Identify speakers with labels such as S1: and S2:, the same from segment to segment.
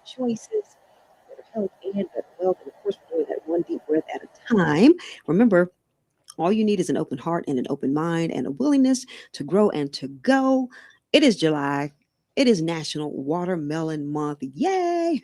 S1: choices, better health, and better wealth. And of course, we're doing that one deep breath at a time. Remember, all you need is an open heart and an open mind and a willingness to grow and to go. It is July. It is National Watermelon Month. Yay!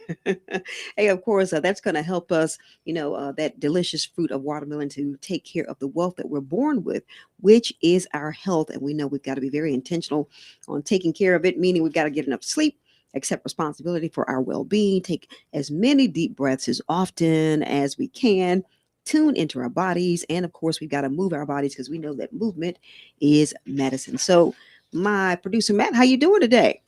S1: Hey, of course, that's going to help us, that delicious fruit of watermelon to take care of the wealth that we're born with, which is our health. And we know we've got to be very intentional on taking care of it, meaning we've got to get enough sleep, accept responsibility for our well being, take as many deep breaths as often as we can, tune into our bodies, and of course we've got to move our bodies because we know that movement is medicine. So my producer Matt, how you doing today?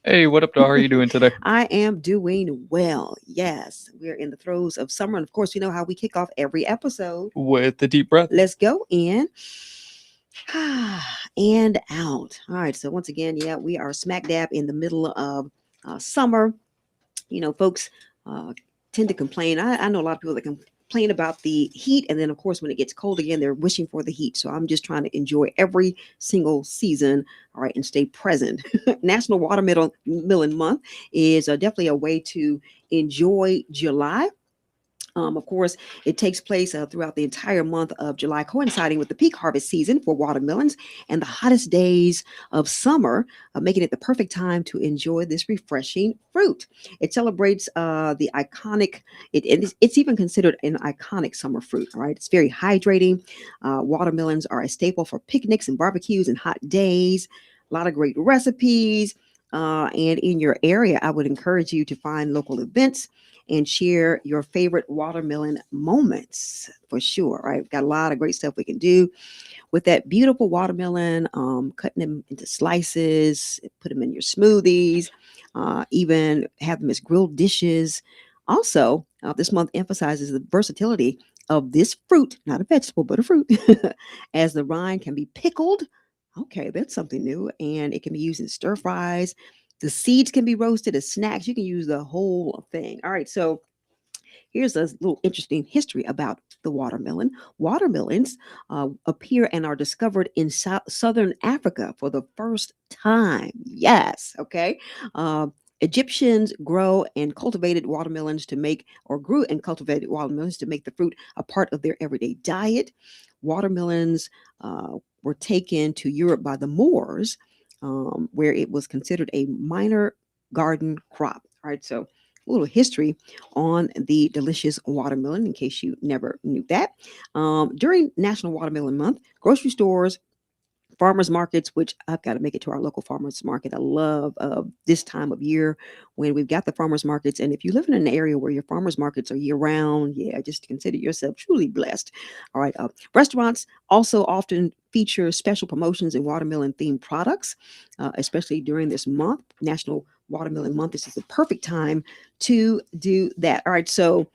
S2: Hey, what up, dog? How are you doing today?
S1: I am doing well. Yes, we're in the throes of summer, and of course you know how we kick off every episode.
S2: With the deep breath.
S1: Let's go in and out. All right, so once again, yeah, we are smack dab in the middle of summer. Folks uh, tend to complain. I know a lot of people that complain about the heat, and then of course when it gets cold again, they're wishing for the heat. So I'm just trying to enjoy every single season, all right, and stay present. National Watermelon Month is definitely a way to enjoy July. Of course, it takes place throughout the entire month of July, coinciding with the peak harvest season for watermelons and the hottest days of summer, making it the perfect time to enjoy this refreshing fruit. It celebrates the iconic, it's even considered an iconic summer fruit, all right? It's very hydrating. Watermelons are a staple for picnics and barbecues and hot days. A lot of great recipes. And in your area, I would encourage you to find local events and share your favorite watermelon moments for sure. Right, we've got a lot of great stuff we can do with that beautiful watermelon. Cutting them into slices, put them in your smoothies, even have them as grilled dishes. Also, this month emphasizes the versatility of this fruit, not a vegetable, but a fruit, as the rind can be pickled. Okay, that's something new, and it can be used in stir fries. The seeds can be roasted as snacks. You can use the whole thing. All right, so here's a little interesting history about the watermelon. Watermelons appear and are discovered in southern Africa for the first time. Yes, okay. Egyptians grew and cultivated watermelons to make the fruit a part of their everyday diet. Watermelons were taken to Europe by the Moors, where it was considered a minor garden crop. All right, so a little history on the delicious watermelon in case you never knew that. During National Watermelon Month, grocery stores, farmers markets, which I've got to make it to our local farmers market. I love this time of year when we've got the farmers markets. And if you live in an area where your farmers markets are year round, yeah, just consider yourself truly blessed. All right. Restaurants also often feature special promotions and watermelon themed products, especially during this month, National Watermelon Month. This is the perfect time to do that. All right. So,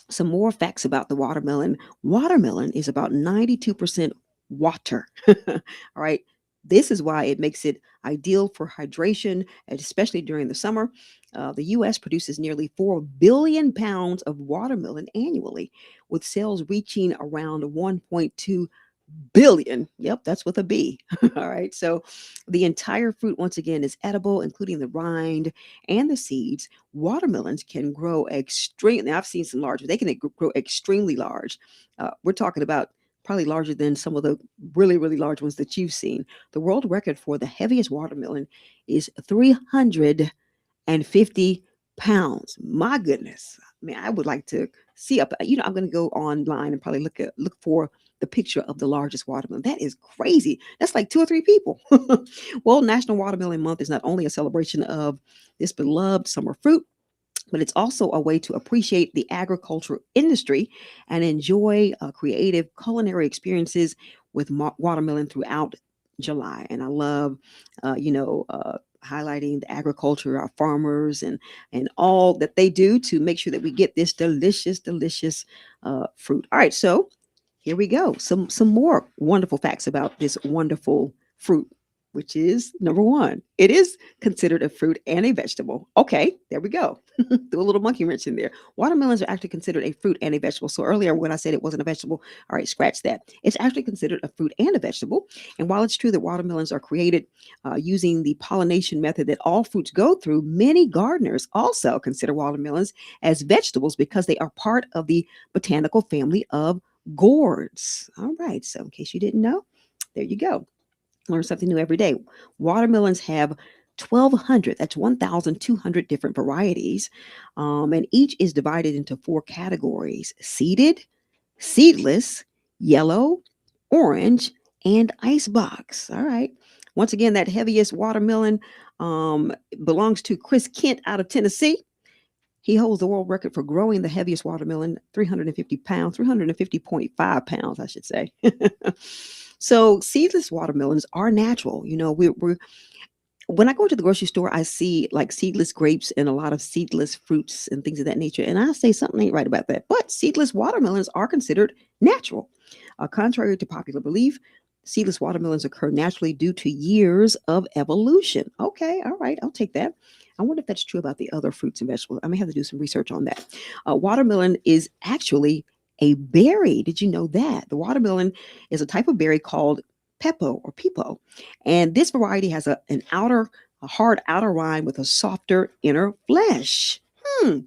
S1: some more facts about the watermelon. Watermelon is about 92% water. All right. This is why it makes it ideal for hydration, and especially during the summer. The U.S. produces nearly 4 billion pounds of watermelon annually, with sales reaching around 1.2 billion. Yep, that's with a B. All right. So the entire fruit, once again, is edible, including the rind and the seeds. Watermelons can grow extremely. Now, I've seen some large, but they can grow extremely large. We're talking about probably larger than some of the really, really large ones that you've seen. The world record for the heaviest watermelon is 350 pounds. My goodness. I mean, I would like to see up. I'm going to go online and probably look for the picture of the largest watermelon. That is crazy. That's like two or three people. Well, National Watermelon Month is not only a celebration of this beloved summer fruit, but it's also a way to appreciate the agriculture industry and enjoy creative culinary experiences with watermelon throughout July. And I love, highlighting the agriculture, our farmers, and all that they do to make sure that we get this delicious, delicious fruit. All right, so here we go. Some more wonderful facts about this wonderful fruit, which is number one. It is considered a fruit and a vegetable. Okay, there we go. Threw a little monkey wrench in there. Watermelons are actually considered a fruit and a vegetable. So earlier when I said it wasn't a vegetable, all right, scratch that. It's actually considered a fruit and a vegetable. And while it's true that watermelons are created using the pollination method that all fruits go through, many gardeners also consider watermelons as vegetables because they are part of the botanical family of gourds. All right. So in case you didn't know, there you go. Learn something new every day. Watermelons have 1,200, that's 1,200 different varieties. And each is divided into four categories: seeded, seedless, yellow, orange, and icebox. All right. Once again, that heaviest watermelon belongs to Chris Kent out of Tennessee. He holds the world record for growing the heaviest watermelon, 350 pounds, 350.5 pounds, I should say. So seedless watermelons are natural. You know, we're when I go to the grocery store, I see like seedless grapes and a lot of seedless fruits and things of that nature. And I say something ain't right about that. But seedless watermelons are considered natural. Contrary to popular belief, seedless watermelons occur naturally due to years of evolution. Okay, all right, I'll take that. I wonder if that's true about the other fruits and vegetables. I may have to do some research on that. Watermelon is actually a berry. Did you know that? The watermelon is a type of berry called pepo or pepo. And this variety has a hard outer rind with a softer inner flesh.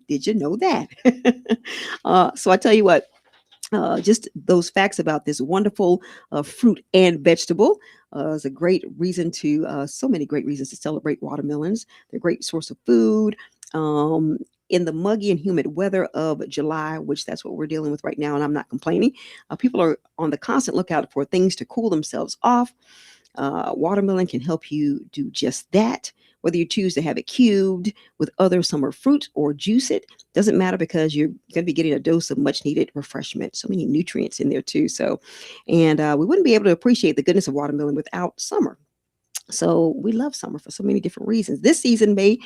S1: Did you know that? So I tell you what, just those facts about this wonderful fruit and vegetable is a great reason so many great reasons to celebrate watermelons. They're a great source of food. In the muggy and humid weather of July, which that's what we're dealing with right now, and I'm not complaining, people are on the constant lookout for things to cool themselves off. Watermelon can help you do just that. Whether you choose to have it cubed with other summer fruit or juice it, doesn't matter because you're going to be getting a dose of much needed refreshment. So many nutrients in there too. So, and we wouldn't be able to appreciate the goodness of watermelon without summer. So we love summer for so many different reasons. This season may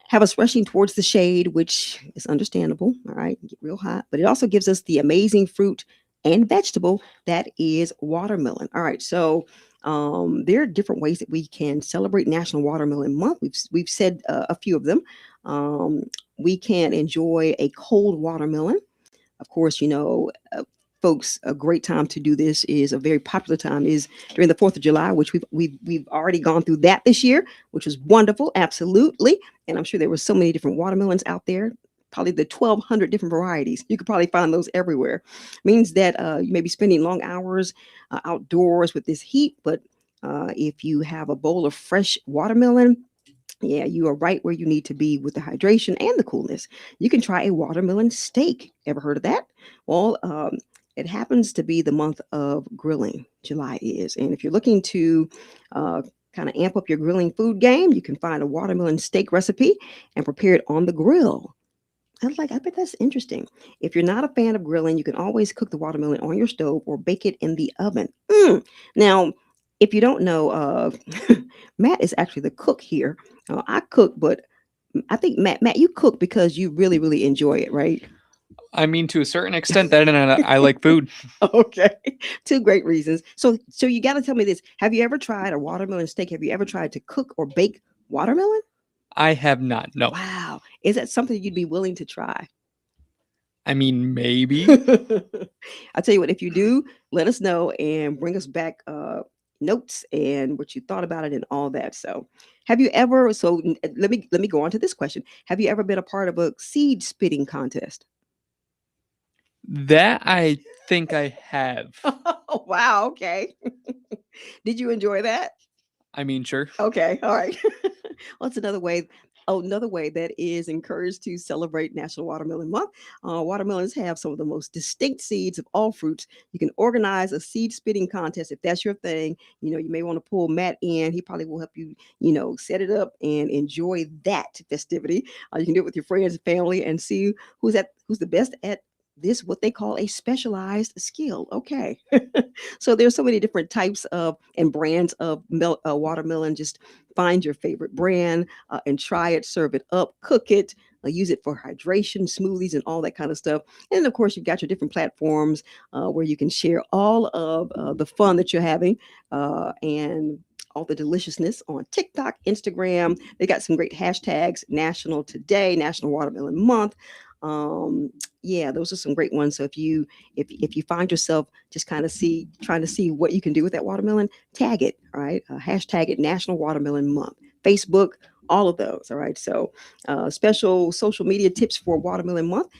S1: have us rushing towards the shade, which is understandable. All right, get real hot, but it also gives us the amazing fruit and vegetable that is watermelon. All right, so there are different ways that we can celebrate National Watermelon Month. We've said a few of them. We can enjoy a cold watermelon. Of course, folks, a great time to do this is a very popular time is during the 4th of July, which we've already gone through that this year, which was wonderful. Absolutely. And I'm sure there were so many different watermelons out there, probably the 1,200 different varieties. You could probably find those everywhere. Means that you may be spending long hours outdoors with this heat, but if you have a bowl of fresh watermelon, yeah, you are right where you need to be with the hydration and the coolness. You can try a watermelon steak. Ever heard of that? Well, it happens to be the month of grilling. July is. And if you're looking to kind of amp up your grilling food game, you can find a watermelon steak recipe and prepare it on the grill. I bet that's interesting. If you're not a fan of grilling, you can always cook the watermelon on your stove or bake it in the oven. Now, if you don't know, Matt is actually the cook here. I cook, but I think Matt, you cook because you really, really enjoy it, right?
S2: I mean, to a certain extent, that and I like food.
S1: Okay, two great reasons. So you got to tell me this: have you ever tried a watermelon steak? Have you ever tried to cook or bake watermelon?
S2: I have not. No.
S1: Wow, is that something you'd be willing to try?
S2: I mean, maybe.
S1: I'll tell you what, if you do, let us know and bring us back notes and what you thought about it and all that. So have you ever, let me go on to this question. Have you ever been a part of a seed spitting contest?
S2: That I think I have.
S1: Oh, wow. Okay. Did you enjoy that?
S2: I mean, sure.
S1: Okay. All right. Well, it's another way. Oh, another way that is encouraged to celebrate National Watermelon Month. Watermelons have some of the most distinct seeds of all fruits. You can organize a seed spitting contest if that's your thing. You may want to pull Matt in. He probably will help you, set it up and enjoy that festivity. You can do it with your friends and family and see who's the best at this, what they call a specialized skill. Okay. So there's so many different types of and brands of watermelon. Just find your favorite brand and try it, serve it up, cook it, use it for hydration, smoothies, and all that kind of stuff. And of course, you've got your different platforms where you can share all of the fun that you're having and all the deliciousness on TikTok, Instagram. They got some great hashtags: National Today, National Watermelon Month. Yeah, those are some great ones. So if you find yourself just kind of trying to see what you can do with that watermelon, tag it. All right, hashtag it National Watermelon Month. Facebook, all of those. All right. So special social media tips for Watermelon Month.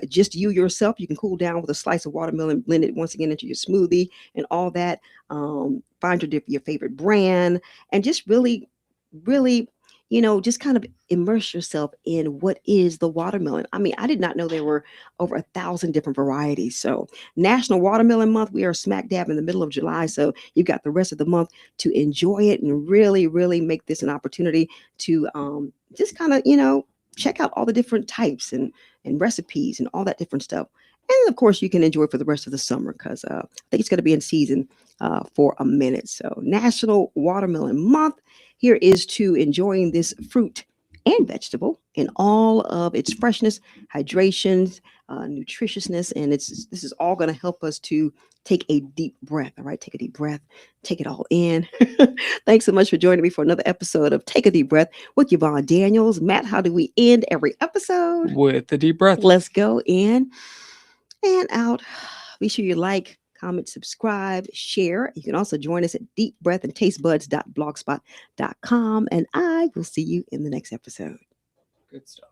S1: Just you yourself, you can cool down with a slice of watermelon, blend it once again into your smoothie and all that. Find your favorite brand and just really, just kind of immerse yourself in what is the watermelon. I mean, I did not know there were over 1,000 different varieties. So National Watermelon Month, we are smack dab in the middle of July. So you've got the rest of the month to enjoy it and really make this an opportunity to just kind of, check out all the different types and recipes and all that different stuff. And of course, you can enjoy it for the rest of the summer because I think it's going to be in season for a minute. So, National Watermelon Month. Here is to enjoying this fruit and vegetable in all of its freshness, hydration, nutritiousness, and this is all going to help us to take a deep breath. All right, take a deep breath, take it all in. Thanks so much for joining me for another episode of Take a Deep Breath with Yvonne Daniels. Matt, how do we end every episode?
S2: With a deep breath.
S1: Let's go in and out. Be sure you like, comment, subscribe, share. You can also join us at deepbreathandtastebuds.blogspot.com. And I will see you in the next episode.
S2: Good stuff.